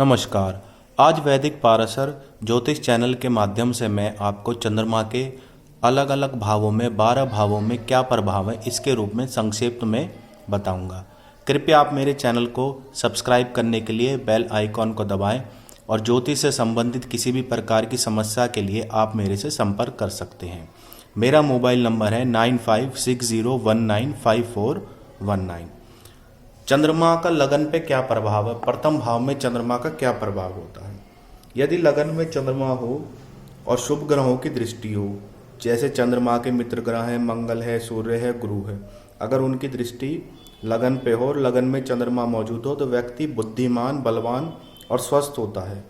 नमस्कार। आज वैदिक पाराशर ज्योतिष चैनल के माध्यम से मैं आपको चंद्रमा के अलग अलग भावों में 12 भावों में क्या प्रभाव है इसके रूप में संक्षिप्त में बताऊंगा। कृपया आप मेरे चैनल को सब्सक्राइब करने के लिए बेल आइकॉन को दबाएं और ज्योतिष से संबंधित किसी भी प्रकार की समस्या के लिए आप मेरे से संपर्क कर सकते हैं। मेरा मोबाइल नंबर है 9560195419। चंद्रमा का लगन पे क्या प्रभाव है, प्रथम भाव में चंद्रमा का क्या प्रभाव होता है। यदि लगन में चंद्रमा हो और शुभ ग्रहों की दृष्टि हो, जैसे चंद्रमा के मित्र ग्रह हैं, मंगल है, सूर्य है, गुरु है, अगर उनकी दृष्टि लगन पे हो और लगन में चंद्रमा मौजूद हो तो व्यक्ति बुद्धिमान, बलवान और स्वस्थ होता है।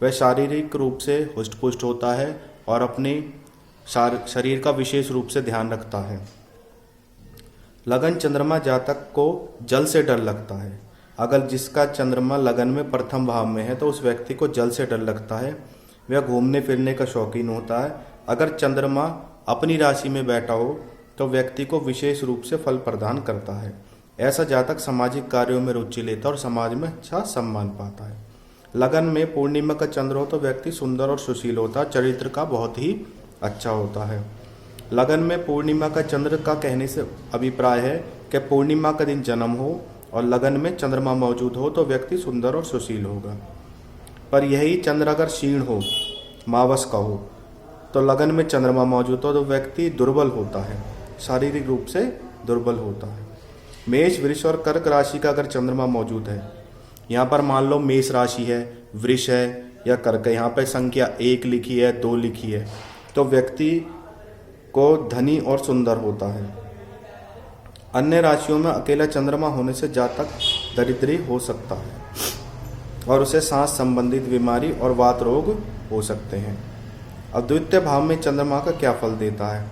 वह शारीरिक रूप से हुष्ट-पुष्ट होता है और अपने शरीर का विशेष रूप से ध्यान रखता है। लगन चंद्रमा जातक को जल से डर लगता है। अगर जिसका चंद्रमा लगन में प्रथम भाव में है तो उस व्यक्ति को जल से डर लगता है। वह घूमने फिरने का शौकीन होता है। अगर चंद्रमा अपनी राशि में बैठा हो तो व्यक्ति को विशेष रूप से फल प्रदान करता है। ऐसा जातक सामाजिक कार्यों में रुचि लेता और समाज में अच्छा सम्मान पाता है। लगन में पूर्णिमा का चंद्र हो तो व्यक्ति सुंदर और सुशील होता है, चरित्र का बहुत ही अच्छा होता है। लगन में पूर्णिमा का चंद्र का कहने से अभिप्राय है कि पूर्णिमा का दिन जन्म हो और लगन में चंद्रमा मौजूद हो तो व्यक्ति सुंदर और सुशील होगा। पर यही चंद्र अगर क्षीण हो, मावस का हो, तो लगन में चंद्रमा मौजूद हो तो व्यक्ति दुर्बल होता है, शारीरिक रूप से दुर्बल होता है। मेष, वृष और कर्क राशि का अगर चंद्रमा मौजूद है, यहाँ पर मान लो मेष राशि है, वृष है या कर्क है, यहाँ पर संख्या 1 लिखी है, 2 लिखी है, तो व्यक्ति को धनी और सुंदर होता है। अन्य राशियों में अकेला चंद्रमा होने से जातक दरिद्री हो सकता है और उसे सांस संबंधित बीमारी और वात रोग हो सकते हैं। अब द्वितीय भाव में चंद्रमा का क्या फल देता है।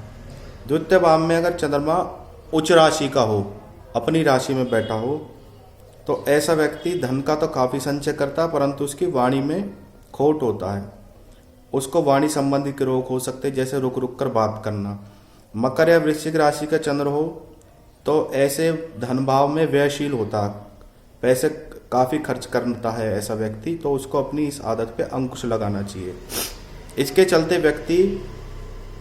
द्वितीय भाव में अगर चंद्रमा उच्च राशि का हो, अपनी राशि में बैठा हो, तो ऐसा व्यक्ति धन का तो काफ़ी संचय करता है परंतु उसकी वाणी में खोट होता है। उसको वाणी संबंधित रोग हो सकते हैं, जैसे रुक रुक कर बात करना। मकर या वृश्चिक राशि का चंद्र हो तो ऐसे धन भाव में व्ययशील होता है, पैसे काफ़ी खर्च करता है ऐसा व्यक्ति, तो उसको अपनी इस आदत पे अंकुश लगाना चाहिए। इसके चलते व्यक्ति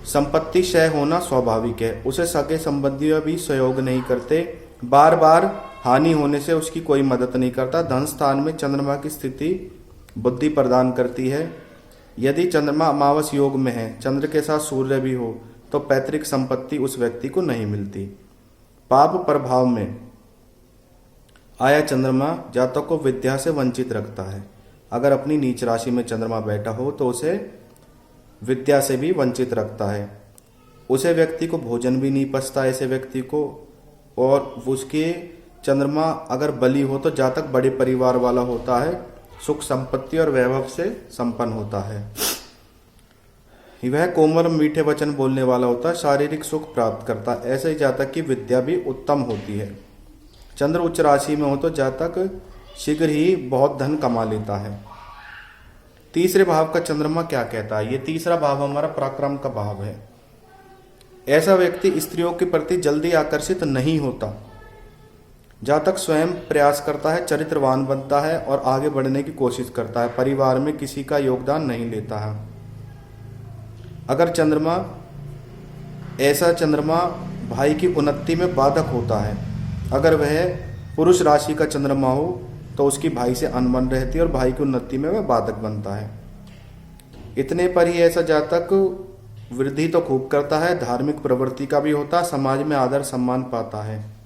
संपत्ति क्षय होना स्वाभाविक है। उसे सगे संबंधी भी सहयोग नहीं करते, बार बार हानि होने से उसकी कोई मदद नहीं करता। धन स्थान में चंद्रमा की स्थिति बुद्धि प्रदान करती है। यदि चंद्रमा अमावस योग में है, चंद्र के साथ सूर्य भी हो, तो पैतृक संपत्ति उस व्यक्ति को नहीं मिलती। पाप प्रभाव में आया चंद्रमा जातक को विद्या से वंचित रखता है। अगर अपनी नीच राशि में चंद्रमा बैठा हो तो उसे विद्या से भी वंचित रखता है। उसे व्यक्ति को भोजन भी नहीं पचता ऐसे व्यक्ति को। और उसके चंद्रमा अगर बली हो तो जातक बड़े परिवार वाला होता है, सुख संपत्ति और वैभव से संपन्न होता है। वह कोमल मीठे वचन बोलने वाला होता है, शारीरिक सुख प्राप्त करता है। ऐसे ही जातक की विद्या भी उत्तम होती है। चंद्र उच्च राशि में हो तो जातक शीघ्र ही बहुत धन कमा लेता है। तीसरे भाव का चंद्रमा क्या कहता है। ये तीसरा भाव हमारा पराक्रम का भाव है। ऐसा व्यक्ति स्त्रियों के प्रति जल्दी आकर्षित नहीं होता। जातक स्वयं प्रयास करता है, चरित्रवान बनता है और आगे बढ़ने की कोशिश करता है। परिवार में किसी का योगदान नहीं लेता है। अगर ऐसा चंद्रमा भाई की उन्नति में बाधक होता है। अगर वह पुरुष राशि का चंद्रमा हो तो उसकी भाई से अनबन रहती है और भाई की उन्नति में वह बाधक बनता है। इतने पर ही ऐसा जातक वृद्धि तो खूब करता है, धार्मिक प्रवृत्ति का भी होता है, समाज में आदर सम्मान पाता है।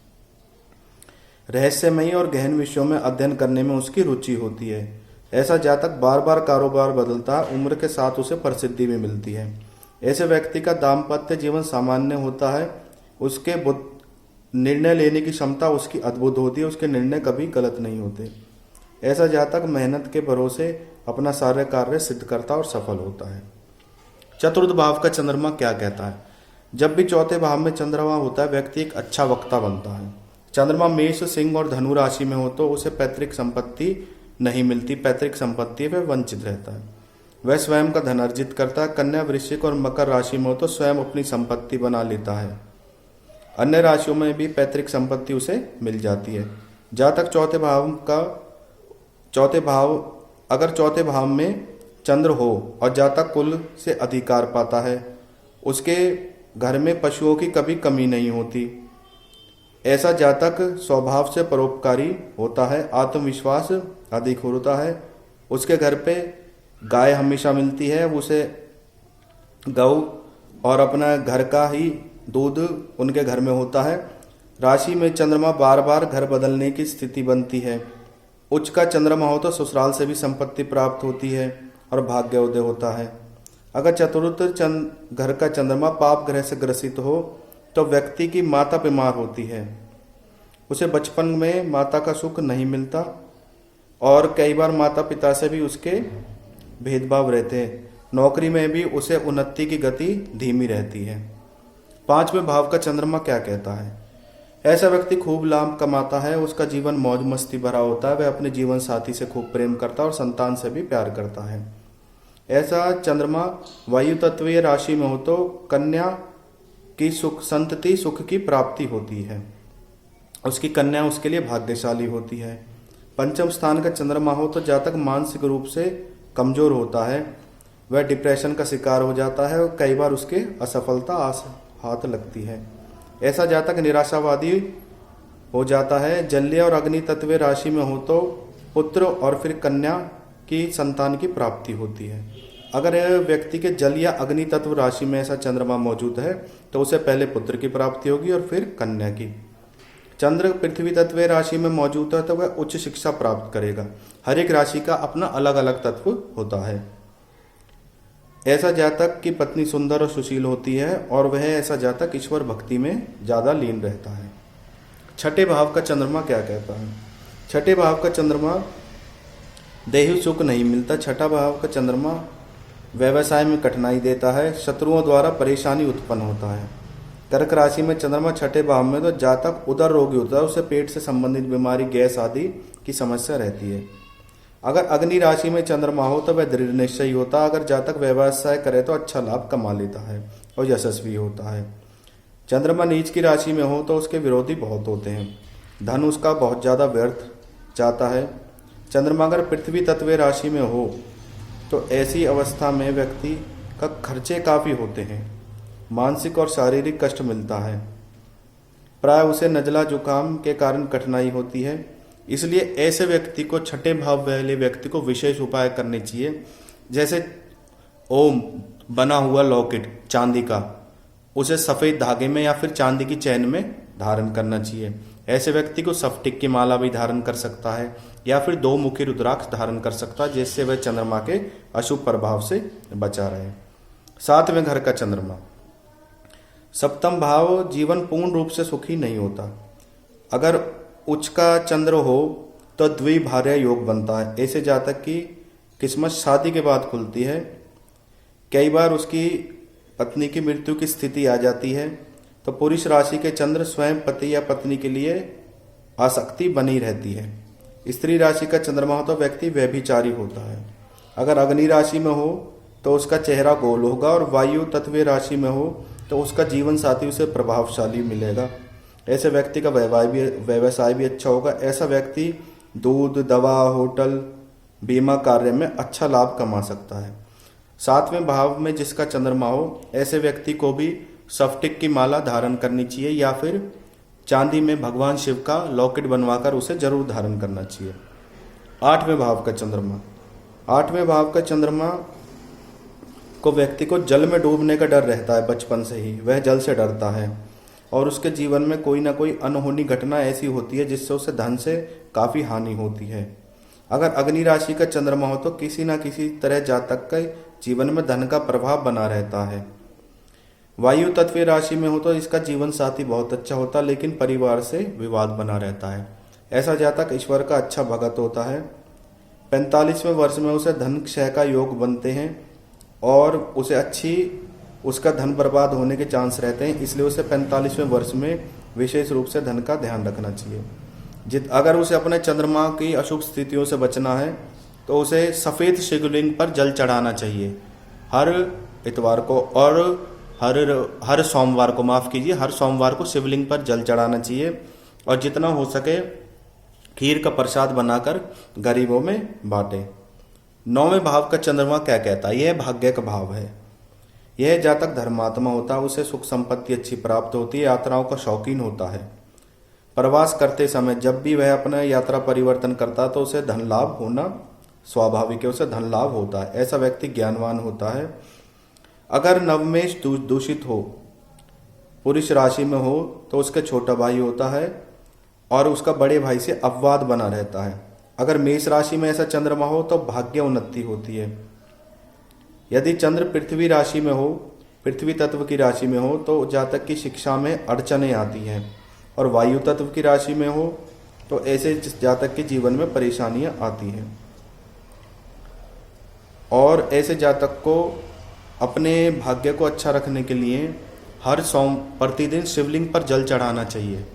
रहस्यमयी और गहन विषयों में अध्ययन करने में उसकी रुचि होती है। ऐसा जातक बार बार कारोबार बदलता है, उम्र के साथ उसे प्रसिद्धि भी मिलती है। ऐसे व्यक्ति का दाम्पत्य जीवन सामान्य होता है। उसके निर्णय लेने की क्षमता उसकी अद्भुत होती है, उसके निर्णय कभी गलत नहीं होते। ऐसा जातक मेहनत के भरोसे अपना सारे कार्य सिद्ध करता और सफल होता है। चतुर्थ भाव का चंद्रमा क्या कहता है। जब भी चौथे भाव में चंद्रमा होता है व्यक्ति एक अच्छा वक्ता बनता है। चंद्रमा मेष, सिंह और धनु राशि में हो तो उसे पैतृक संपत्ति नहीं मिलती, पैतृक संपत्ति वह वंचित रहता है। वह स्वयं का धन अर्जित करता है। कन्या, वृश्चिक और मकर राशि में हो तो स्वयं अपनी संपत्ति बना लेता है। अन्य राशियों में भी पैतृक संपत्ति उसे मिल जाती है। जहाँ तक चौथे भाव अगर चौथे भाव में चंद्र हो और जातक कुल से अधिकार पाता है, उसके घर में पशुओं की कभी कमी नहीं होती। ऐसा जातक स्वभाव से परोपकारी होता है, आत्मविश्वास अधिक होता है, उसके घर पे गाय हमेशा मिलती है, उसे गऊ और अपना घर का ही दूध उनके घर में होता है। राशि में चंद्रमा बार बार घर बदलने की स्थिति बनती है। उच्च का चंद्रमा हो तो ससुराल से भी संपत्ति प्राप्त होती है और भाग्योदय होता है। अगर चतुर्थ घर का चंद्रमा पाप ग्रह से ग्रसित हो तो व्यक्ति की माता बीमार होती है, उसे बचपन में माता का सुख नहीं मिलता और कई बार माता पिता से भी उसके भेदभाव रहते हैं। नौकरी में भी उसे उन्नति की गति धीमी रहती है। पांचवें भाव का चंद्रमा क्या कहता है? ऐसा व्यक्ति खूब लाभ कमाता है, उसका जीवन मौज मस्ती भरा होता है, वह अपने जीवन साथी से खूब प्रेम करता है और संतान से भी प्यार करता है। ऐसा चंद्रमा वायु तत्वीय राशि में हो तो कन्या की सुख संतति सुख की प्राप्ति होती है, उसकी कन्या उसके लिए भाग्यशाली होती है। पंचम स्थान का चंद्रमा हो तो जातक मानसिक रूप से कमजोर होता है, वह डिप्रेशन का शिकार हो जाता है और कई बार उसके असफलता हाथ लगती है। ऐसा जातक निराशावादी हो जाता है। जलीय और अग्नि तत्व राशि में हो तो पुत्र और फिर कन्या की संतान की प्राप्ति होती है। अगर व्यक्ति के जल या अग्नि तत्व राशि में ऐसा चंद्रमा मौजूद है तो उसे पहले पुत्र की प्राप्ति होगी और फिर कन्या की। चंद्र पृथ्वी तत्व राशि में मौजूद है तो वह उच्च शिक्षा प्राप्त करेगा। हर एक राशि का अपना अलग अलग तत्व होता है। ऐसा जातक की पत्नी सुंदर और सुशील होती है और वह ऐसा जातक ईश्वर भक्ति में ज्यादा लीन रहता है। छठे भाव का चंद्रमा क्या कहता है? छठे भाव का चंद्रमा देही सुख नहीं मिलता। छठा भाव का चंद्रमा व्यवसाय में कठिनाई देता है, शत्रुओं द्वारा परेशानी उत्पन्न होता है। कर्क राशि में चंद्रमा छठे भाव में तो जातक उदर रोगी होता है, उसे पेट से संबंधित बीमारी, गैस आदि की समस्या रहती है। अगर अग्नि राशि में चंद्रमा हो तो वह दृढ़ निश्चयी होता है। अगर जातक व्यवसाय करे तो अच्छा लाभ कमा लेता है और यशस्वी होता है। चंद्रमा नीच की राशि में हो तो उसके विरोधी बहुत होते हैं, धन उसका बहुत ज्यादा व्यर्थ जाता है। चंद्रमा अगर पृथ्वी तत्व राशि में हो तो ऐसी अवस्था में व्यक्ति का खर्चे काफी होते हैं, मानसिक और शारीरिक कष्ट मिलता है, प्राय उसे नजला जुकाम के कारण कठिनाई होती है। इसलिए ऐसे व्यक्ति को छठे भाव वाले व्यक्ति को विशेष उपाय करने चाहिए, जैसे ओम बना हुआ लॉकेट चांदी का उसे सफेद धागे में या फिर चांदी की चैन में धारण करना चाहिए। ऐसे व्यक्ति को सफ्टिक की माला भी धारण कर सकता है या फिर 2 मुखी रुद्राक्ष धारण कर सकता है, जिससे वह चंद्रमा के अशुभ प्रभाव से बचा रहे। 7वें घर का चंद्रमा। सप्तम भाव जीवन पूर्ण रूप से सुखी नहीं होता। अगर उच्च का चंद्र हो तो द्विभार्या योग बनता है। ऐसे जातक की किस्मत शादी के बाद खुलती है। कई बार उसकी पत्नी की मृत्यु की स्थिति आ जाती है तो पुरुष राशि के चंद्र स्वयं पति या पत्नी के लिए आसक्ति बनी रहती है। स्त्री राशि का चंद्रमा हो तो व्यक्ति व्यभिचारी होता है। अगर अग्नि राशि में हो तो उसका चेहरा गोल होगा और वायु तत्व राशि में हो तो उसका जीवन साथी उसे प्रभावशाली मिलेगा। ऐसे व्यक्ति का व्यवसाय भी अच्छा होगा। ऐसा व्यक्ति दूध, दवा, होटल, बीमा कार्य में अच्छा लाभ कमा सकता है। 7वें भाव में जिसका चंद्रमा हो ऐसे व्यक्ति को भी सफ्टिक की माला धारण करनी चाहिए या फिर चांदी में भगवान शिव का लॉकेट बनवाकर उसे जरूर धारण करना चाहिए। 8वें भाव का चंद्रमा। 8वें भाव का चंद्रमा को व्यक्ति को जल में डूबने का डर रहता है। बचपन से ही वह जल से डरता है और उसके जीवन में कोई ना कोई अनहोनी घटना ऐसी होती है जिससे उसे धन से काफी हानि होती है। अगर अग्नि राशि का चंद्रमा हो तो किसी ना किसी तरह जातक के जीवन में धन का प्रभाव बना रहता है। वायु तत्व राशि में हो तो इसका जीवन साथी बहुत अच्छा होता है, लेकिन परिवार से विवाद बना रहता है। ऐसा जातक ईश्वर का अच्छा भगत होता है। 45वें वर्ष में उसे धन क्षय का योग बनते हैं और उसे उसका धन बर्बाद होने के चांस रहते हैं, इसलिए उसे 45वें वर्ष में विशेष रूप से धन का ध्यान रखना चाहिए। अगर उसे अपने चंद्रमा की अशुभ स्थितियों से बचना है तो उसे सफेद शिवलिंग पर जल चढ़ाना चाहिए हर इतवार को और हर सोमवार को, माफ कीजिए, हर सोमवार को शिवलिंग पर जल चढ़ाना चाहिए और जितना हो सके खीर का प्रसाद बनाकर गरीबों में बांटे। 9वें भाव का चंद्रमा क्या कहता है? यह भाग्य का भाव है। यह जातक धर्मात्मा होता है, उसे सुख संपत्ति अच्छी प्राप्त होती है, यात्राओं का शौकीन होता है। प्रवास करते समय जब भी वह अपना यात्रा परिवर्तन करता है तो उसे धन लाभ होना स्वाभाविक है, उसे धन लाभ होता है। ऐसा व्यक्ति ज्ञानवान होता है। अगर नवमेश दूषित हो, पुरुष राशि में हो, तो उसका छोटा भाई होता है और उसका बड़े भाई से अपवाद बना रहता है। अगर मेष राशि में ऐसा चंद्रमा हो तो भाग्य उन्नति होती है। यदि चंद्र पृथ्वी राशि में हो, पृथ्वी तत्व की राशि में हो, तो जातक की शिक्षा में अड़चनें आती हैं। और वायु तत्व की राशि में हो तो ऐसे जातक के जीवन में परेशानियां आती हैं। और ऐसे जातक को अपने भाग्य को अच्छा रखने के लिए हर प्रतिदिन शिवलिंग पर जल चढ़ाना चाहिए।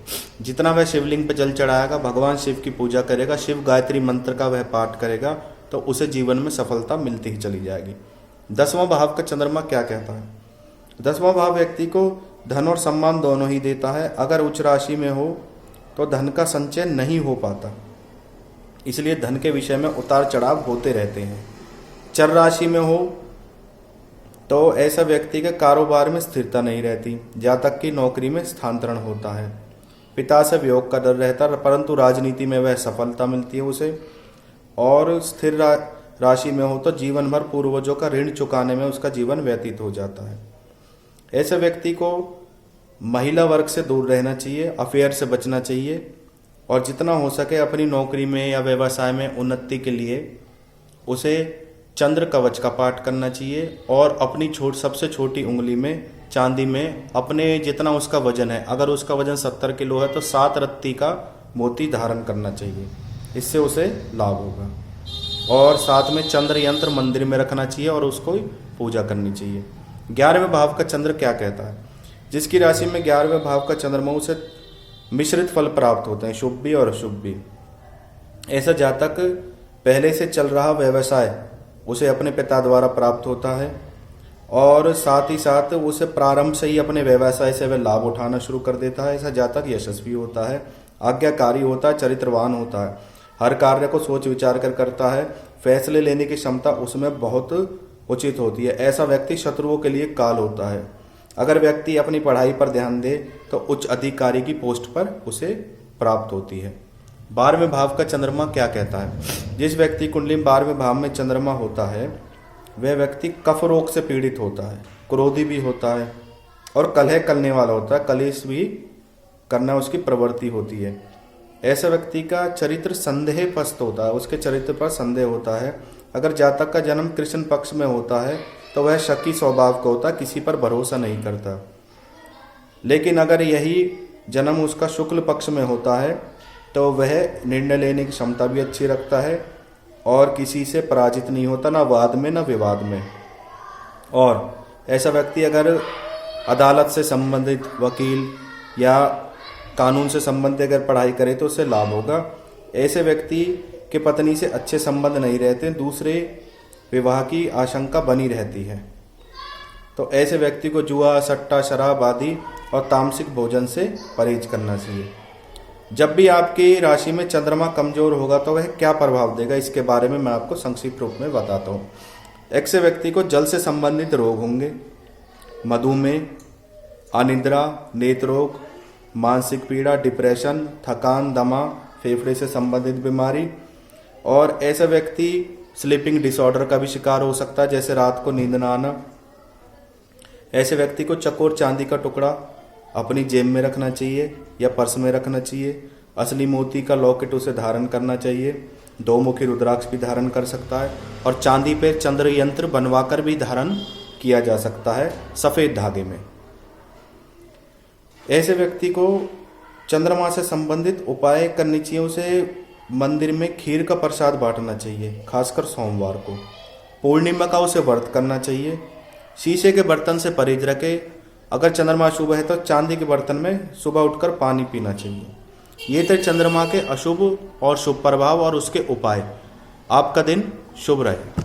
जितना वह शिवलिंग पर जल चढ़ाएगा, भगवान शिव की पूजा करेगा, शिव गायत्री मंत्र का वह पाठ करेगा, तो उसे जीवन में सफलता मिलती ही चली जाएगी। 10वां भाव का चंद्रमा क्या कहता है? 10वां भाव व्यक्ति को धन और सम्मान दोनों ही देता है। अगर उच्च राशि में हो तो धन का संचय नहीं हो पाता, इसलिए धन के विषय में उतार चढ़ाव होते रहते हैं। चर राशि में हो तो ऐसा व्यक्ति के कारोबार में स्थिरता नहीं रहती, जातक की नौकरी में स्थानांतरण होता है। पिता से वियोग का डर रहता है, परंतु राजनीति में वह सफलता मिलती है उसे। और स्थिर राशि में हो तो जीवन भर पूर्वजों का ऋण चुकाने में उसका जीवन व्यतीत हो जाता है। ऐसे व्यक्ति को महिला वर्ग से दूर रहना चाहिए, अफेयर से बचना चाहिए, और जितना हो सके अपनी नौकरी में या व्यवसाय में उन्नति के लिए उसे चंद्र कवच का पाठ करना चाहिए। और अपनी सबसे छोटी उंगली में चांदी में अपने जितना उसका वजन है, अगर उसका वजन 70 किलो है तो 7 रत्ती का मोती धारण करना चाहिए, इससे उसे लाभ होगा। और साथ में चंद्र यंत्र मंदिर में रखना चाहिए और उसको पूजा करनी चाहिए। 11वें भाव का चंद्र क्या कहता है? जिसकी राशि में 11वें भाव का चंद्रमा, उसे मिश्रित फल प्राप्त होते हैं, शुभ भी और अशुभ भी। ऐसा जातक पहले से चल रहा व्यवसाय उसे अपने पिता द्वारा प्राप्त होता है, और साथ ही साथ उसे प्रारंभ से ही अपने व्यवसाय से वह लाभ उठाना शुरू कर देता है। ऐसा जातक यशस्वी होता है, आज्ञाकारी होता है, चरित्रवान होता है, हर कार्य को सोच विचार कर करता है, फैसले लेने की क्षमता उसमें बहुत उचित होती है। ऐसा व्यक्ति शत्रुओं के लिए काल होता है। अगर व्यक्ति अपनी पढ़ाई पर ध्यान दे तो उच्च अधिकारी की पोस्ट पर उसे प्राप्त होती है। 12वें भाव का चंद्रमा क्या कहता है? जिस व्यक्ति कुंडली में 12वें भाव में चंद्रमा होता है वह व्यक्ति कफ रोग से पीड़ित होता है, क्रोधी भी होता है और कलह करने वाला होता है, कलेश भी करना उसकी प्रवृत्ति होती है। ऐसा व्यक्ति का चरित्र संदेहग्रस्त होता है, उसके चरित्र पर संदेह होता है। अगर जातक का जन्म कृष्ण पक्ष में होता है तो वह शकी स्वभाव का होता है, किसी पर भरोसा नहीं करता। लेकिन अगर यही जन्म उसका शुक्ल पक्ष में होता है तो वह निर्णय लेने की क्षमता भी अच्छी रखता है और किसी से पराजित नहीं होता, ना वाद में ना विवाद में। और ऐसा व्यक्ति अगर अदालत से संबंधित वकील या कानून से संबंधित अगर पढ़ाई करे तो उससे लाभ होगा। ऐसे व्यक्ति के पत्नी से अच्छे संबंध नहीं रहते, दूसरे विवाह की आशंका बनी रहती है। तो ऐसे व्यक्ति को जुआ, सट्टा, शराब आदि और तामसिक भोजन से परहेज करना चाहिए। जब भी आपकी राशि में चंद्रमा कमजोर होगा तो वह क्या प्रभाव देगा, इसके बारे में मैं आपको संक्षिप्त रूप में बताता हूँ। ऐसे व्यक्ति को जल से संबंधित रोग होंगे, मधुमेह, अनिद्रा, नेत्र रोग, मानसिक पीड़ा, डिप्रेशन, थकान, दमा, फेफड़े से संबंधित बीमारी। और ऐसा व्यक्ति स्लीपिंग डिसऑर्डर का भी शिकार हो सकता है, जैसे रात को नींद न आना। ऐसे व्यक्ति को चकोर चांदी का टुकड़ा अपनी जेब में रखना चाहिए या पर्स में रखना चाहिए। असली मोती का लॉकेट उसे धारण करना चाहिए। 2 मुखी रुद्राक्ष भी धारण कर सकता है और चांदी पे चंद्र यंत्र बनवाकर भी धारण किया जा सकता है सफ़ेद धागे में। ऐसे व्यक्ति को चंद्रमा से संबंधित उपाय करनी चाहिए। उसे मंदिर में खीर का प्रसाद बांटना चाहिए, खासकर सोमवार को। पूर्णिमा का उसे व्रत करना चाहिए। शीशे के बर्तन से परहेज रखे। अगर चंद्रमा शुभ है तो चांदी के बर्तन में सुबह उठकर पानी पीना चाहिए। ये थे चंद्रमा के अशुभ और शुभ प्रभाव और उसके उपाय। आपका दिन शुभ रहे।